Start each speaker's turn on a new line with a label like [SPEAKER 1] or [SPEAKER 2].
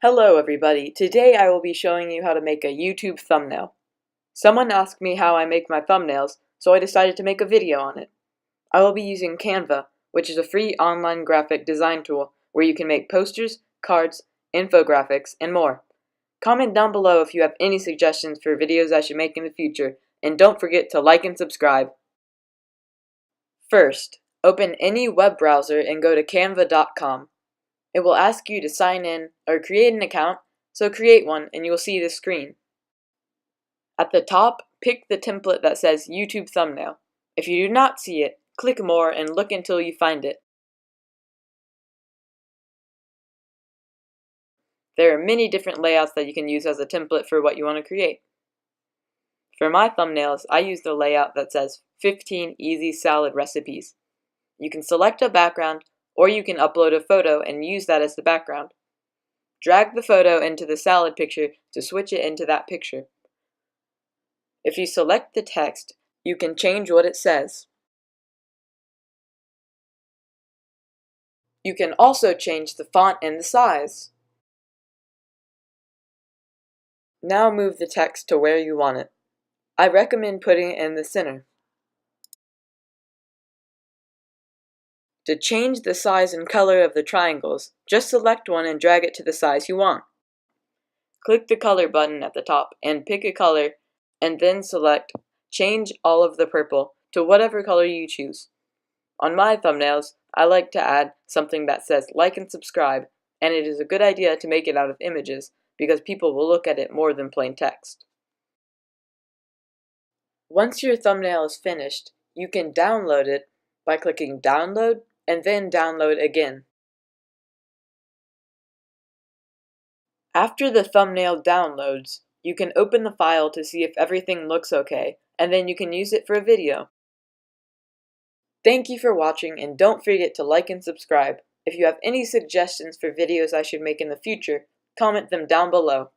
[SPEAKER 1] Hello everybody, today I will be showing you how to make a YouTube thumbnail. Someone asked me how I make my thumbnails, so I decided to make a video on it. I will be using Canva, which is a free online graphic design tool where you can make posters, cards, infographics, and more. Comment down below if you have any suggestions for videos I should make in the future, and don't forget to like and subscribe. First, open any web browser and go to canva.com. It will ask you to sign in or create an account, so create one and you will see this screen. At the top, pick the template that says YouTube thumbnail. If you do not see it, click more and look until you find it. There are many different layouts that you can use as a template for what you want to create. For my thumbnails, I use the layout that says 15 easy salad recipes. You can select a background, or you can upload a photo and use that as the background. Drag the photo into the salad picture to switch it into that picture. If you select the text, you can change what it says. You can also change the font and the size. Now move the text to where you want it. I recommend putting it in the center. To change the size and color of the triangles, just select one and drag it to the size you want. Click the color button at the top and pick a color, and then select Change all of the purple to whatever color you choose. On my thumbnails, I like to add something that says like and subscribe, and it is a good idea to make it out of images because people will look at it more than plain text. Once your thumbnail is finished, you can download it by clicking Download and then Download again. After the thumbnail downloads, you can open the file to see if everything looks okay, and then you can use it for a video. Thank you for watching, and don't forget to like and subscribe. If you have any suggestions for videos I should make in the future, comment them down below.